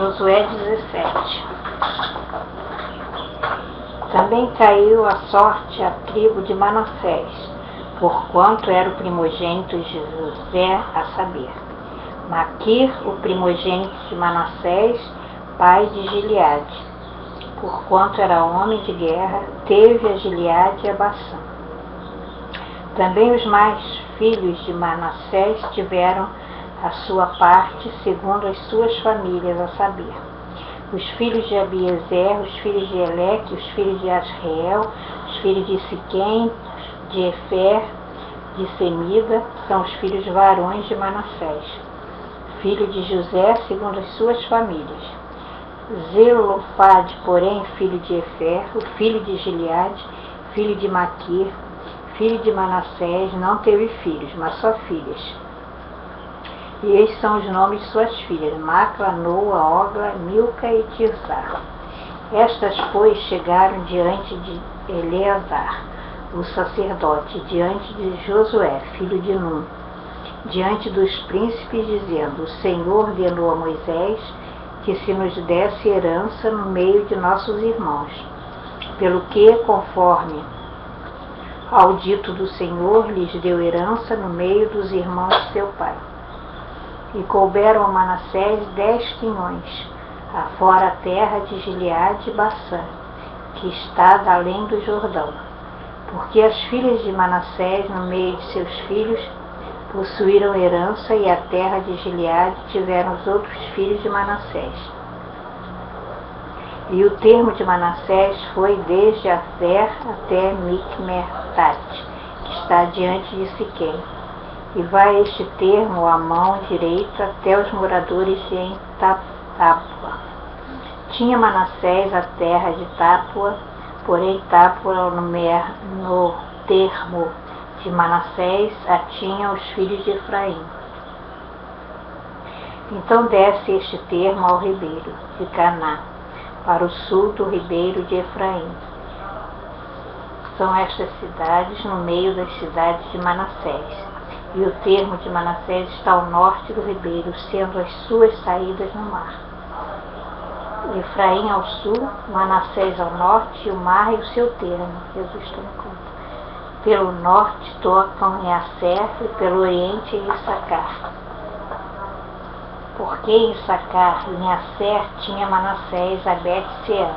Josué 17. Também caiu a sorte à tribo de Manassés, porquanto era o primogênito de José, a saber, Maquir, o primogênito de Manassés, pai de Gileade, porquanto era homem de guerra, teve a Gileade e a Bassã. Também os mais filhos de Manassés tiveram a sua parte segundo as suas famílias, a saber, os filhos de Abiezer, os filhos de Eleque, os filhos de Asriel, os filhos de Siquém, de Efer, de Semida, são os filhos varões de Manassés, filho de José, segundo as suas famílias. Zelofade, porém, filho de Efer, o filho de Gileade, filho de Maquir, filho de Manassés, não teve filhos, mas só filhas. E estes são os nomes de suas filhas, Macla, Noa, Ogla, Milca e Tirzá. Estas, pois, chegaram diante de Eleazar, o sacerdote, diante de Josué, filho de Num, diante dos príncipes, dizendo: O Senhor ordenou a Moisés que se nos desse herança no meio de nossos irmãos, pelo que, conforme ao dito do Senhor, lhes deu herança no meio dos irmãos de seu pai. E couberam a Manassés 10 quinhões, afora a terra de Gileade e Bassã, que está além do Jordão, porque as filhas de Manassés, no meio de seus filhos, possuíram herança, e a terra de Gileade tiveram os outros filhos de Manassés. E o termo de Manassés foi desde Azer até Micmetat, que está diante de Siquém. E vai este termo à mão direita até os moradores de Tápua. Tinha Manassés a terra de Tápua, porém Tápua no termo de Manassés a tinha os filhos de Efraim. Então desce este termo ao ribeiro de Caná, para o sul do ribeiro de Efraim. São estas cidades no meio das cidades de Manassés. E o termo de Manassés está ao norte do ribeiro, sendo as suas saídas no mar. Efraim ao sul, Manassés ao norte, e o mar e o seu termo. Jesus toma conta. Pelo norte tocam em Aser, e pelo oriente em Issacar. Porque em Issacar e em Aser tinha Manassés a Bet-Sean,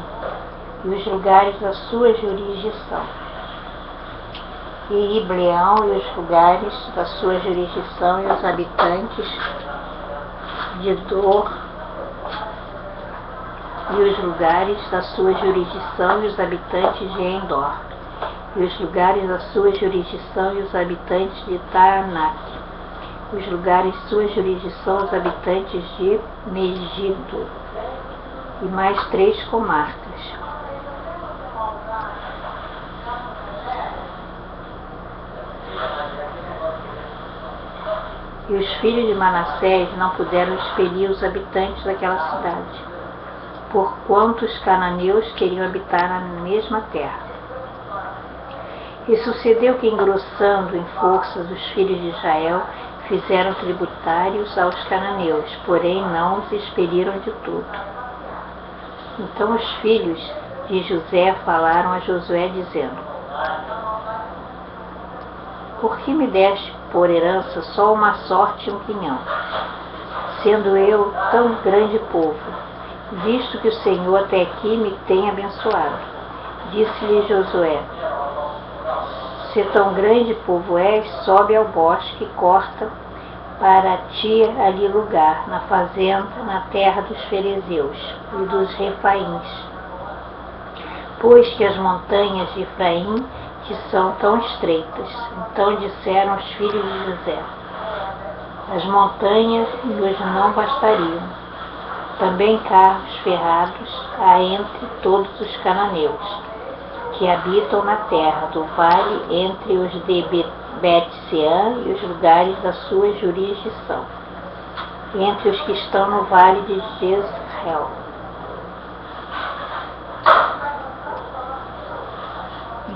e os lugares da sua jurisdição, e Ibleão e os lugares da sua jurisdição, e os habitantes de Dor, e os lugares da sua jurisdição, e os habitantes de Endor, e os lugares da sua jurisdição, e os habitantes de Taanak, os lugares de sua jurisdição, os habitantes de Megido, e mais 3 comarcas. E os filhos de Manassés não puderam expelir os habitantes daquela cidade, porquanto os cananeus queriam habitar na mesma terra. E sucedeu que, engrossando em forças os filhos de Israel, fizeram tributários aos cananeus, porém não os expeliram de todo. Então os filhos de José falaram a Josué, dizendo: Por que me deste por herança só uma sorte e um quinhão, sendo eu tão grande povo, visto que o Senhor até aqui me tem abençoado? Disse-lhe Josué: Se tão grande povo és, sobe ao bosque e corta para ti ali lugar, na fazenda, na terra dos ferezeus e dos refaíns, pois que as montanhas de Efraim te são tão estreitas. Então disseram os filhos de José: As montanhas nos não bastariam. Também carros ferrados há entre todos os cananeus, que habitam na terra do vale, entre os de Bet-Sean e os lugares da sua jurisdição, e entre os que estão no vale de Jezreel.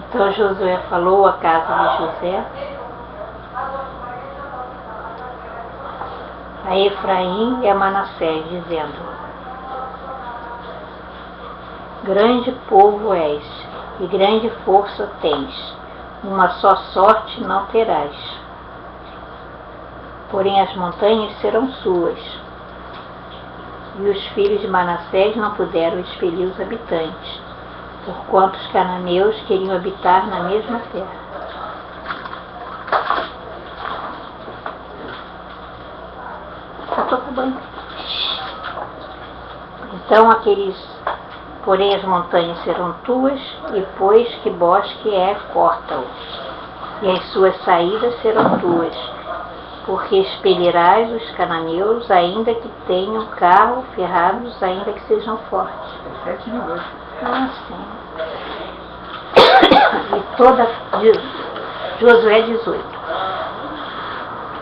Então Josué falou à casa de José, a Efraim e a Manassés, dizendo: grande povo és, e grande força tens, uma só sorte não terás. Porém as montanhas serão suas, e os filhos de Manassés não puderam expelir os habitantes, porquanto os cananeus queriam habitar na mesma terra. Então porém as montanhas serão tuas, e pois que bosque é, corta-o, e as suas saídas serão tuas, porque expelirás os cananeus, ainda que tenham carro, ferrados, ainda que sejam fortes. Sim. Josué 18.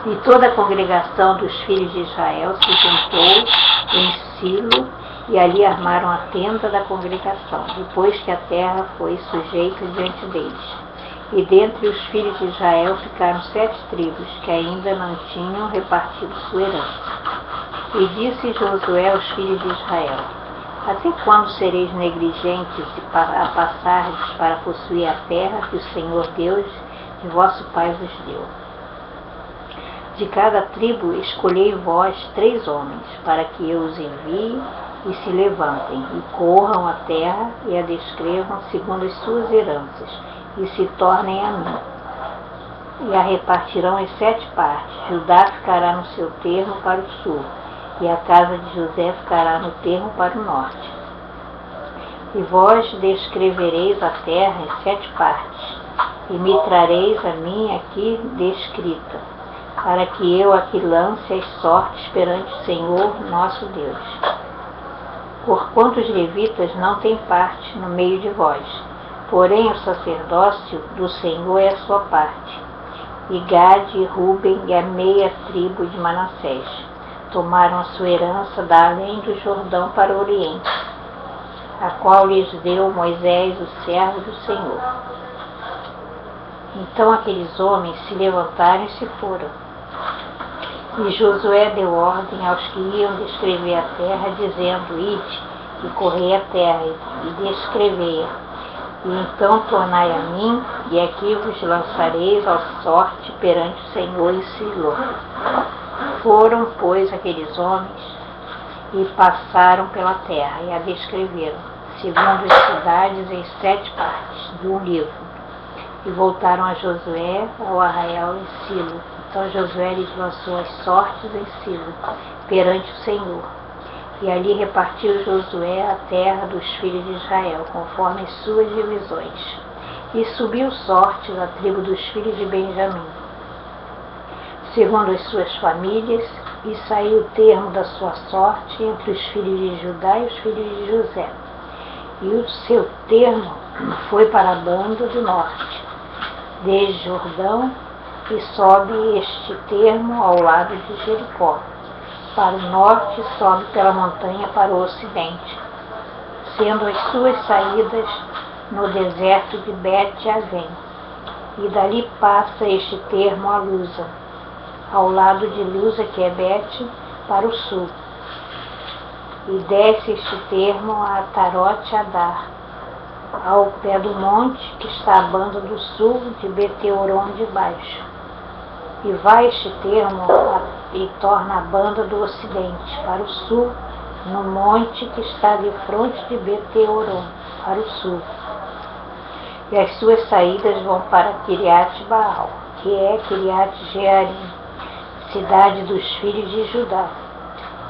E toda a congregação dos filhos de Israel se juntou em Silo, e ali armaram a tenda da congregação, depois que a terra foi sujeita diante deles. E dentre os filhos de Israel ficaram 7 tribos, que ainda não tinham repartido sua herança. E disse Josué aos filhos de Israel: até quando sereis negligentes a passardes para possuir a terra que o Senhor Deus de vosso pai vos deu? De cada tribo escolhei vós 3 homens, para que eu os envie e se levantem, e corram a terra e a descrevam segundo as suas heranças, e se tornem a mim. E a repartirão em 7 partes. Judá ficará no seu termo para o sul, e a casa de José ficará no termo para o norte. E vós descrevereis a terra em 7 partes, e me trareis a mim aqui descrita, para que eu aqui lance as sortes perante o Senhor nosso Deus. Porquanto os levitas não têm parte no meio de vós, porém o sacerdócio do Senhor é a sua parte. E Gade e Ruben e a meia tribo de Manassés tomaram a sua herança da além do Jordão para o oriente, a qual lhes deu Moisés, o servo do Senhor. Então aqueles homens se levantaram e se foram. E Josué deu ordem aos que iam descrever a terra, dizendo: ide e correi a terra e descrevei-a. E então tornai a mim, e aqui vos lançareis à sorte perante o Senhor em Silo. Foram, pois, aqueles homens e passaram pela terra e a descreveram, segundo as cidades, em 7 partes de um livro. E voltaram a Josué ao arraial em Silo. Então Josué lhes lançou as sortes em Silo, perante o Senhor. E ali repartiu Josué a terra dos filhos de Israel, conforme as suas divisões. E subiu sortes a tribo dos filhos de Benjamim, segundo as suas famílias, e saiu o termo da sua sorte entre os filhos de Judá e os filhos de José. E o seu termo foi para a banda do norte, desde Jordão, e sobe este termo ao lado de Jericó. Para o norte sobe pela montanha para o ocidente, sendo as suas saídas no deserto de Bet-Avém. E dali passa este termo a Luza, ao lado de Luza, que é Bet, para o sul. E desce este termo a Atarote-Adar, ao pé do monte que está à banda do sul de Beteoron de baixo. E vai este termo e torna a banda do ocidente para o sul, no monte que está de frente de Beteoron, para o sul. E as suas saídas vão para Kiriat-Baal, que é Kiriat-Jearim, cidade dos filhos de Judá.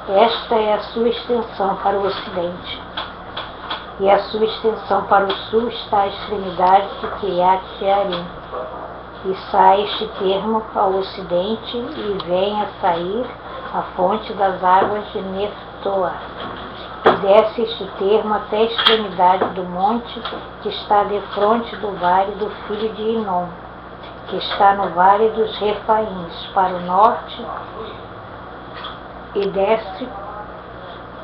Esta é a sua extensão para o ocidente. E a sua extensão para o sul está à extremidade de Kiriat-Jearim. E sai este termo ao ocidente e vem a sair a fonte das águas de Neftoa. E desce este termo até a extremidade do monte que está defronte do vale do filho de Inom, que está no vale dos Refaíns, para o norte, e desce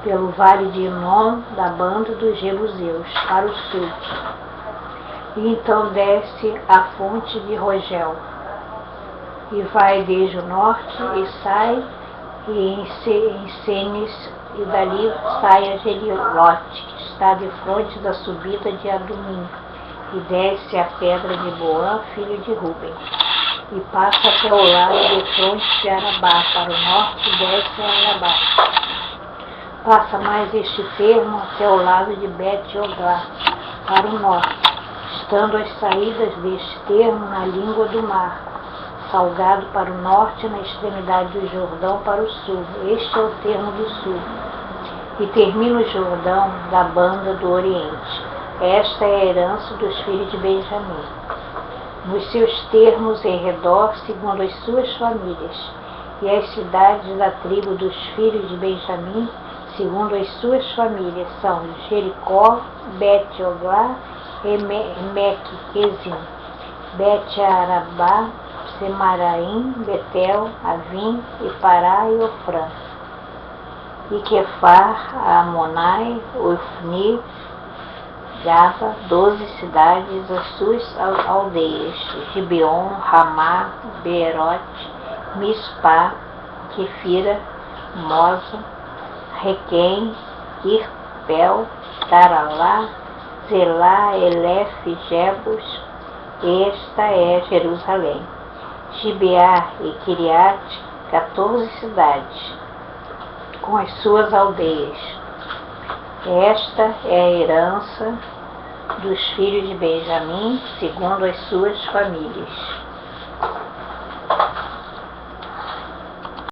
pelo vale de Inom, da banda dos Jebuseus, para o sul. E então desce a fonte de Rogel, e vai desde o norte, e sai em Cenes, e dali sai a Gelilote, que está defronte da subida de Adumim, e desce a pedra de Boã, filho de Ruben, e passa até o lado defronte de Arabá, para o norte desce a Arabá. Passa mais este termo até o lado de Bet-Oglá, para o norte, estando as saídas deste termo na língua do mar, salgado para o norte, na extremidade do Jordão para o sul. Este é o termo do sul. E termina o Jordão da banda do oriente. Esta é a herança dos filhos de Benjamim, nos seus termos em redor, segundo as suas famílias. E as cidades da tribo dos filhos de Benjamim, segundo as suas famílias, são Jericó, Bet-Oglá, Emek-Quezim, Bet-Arabá, Semaraim, Betel, Avim, Pará e Ofrã, e Quefar, Amonai, Ofni, Gaba, 12 cidades, as suas aldeias, Gibeon, Ramá, Beerote, Mispá, Quefira, Moza, Requém, Irpel, Taralá, Zelá, Elef, Jebus. Esta é Jerusalém. Gibeá e Quiriate, 14 cidades, com as suas aldeias. Esta é a herança dos filhos de Benjamim, segundo as suas famílias.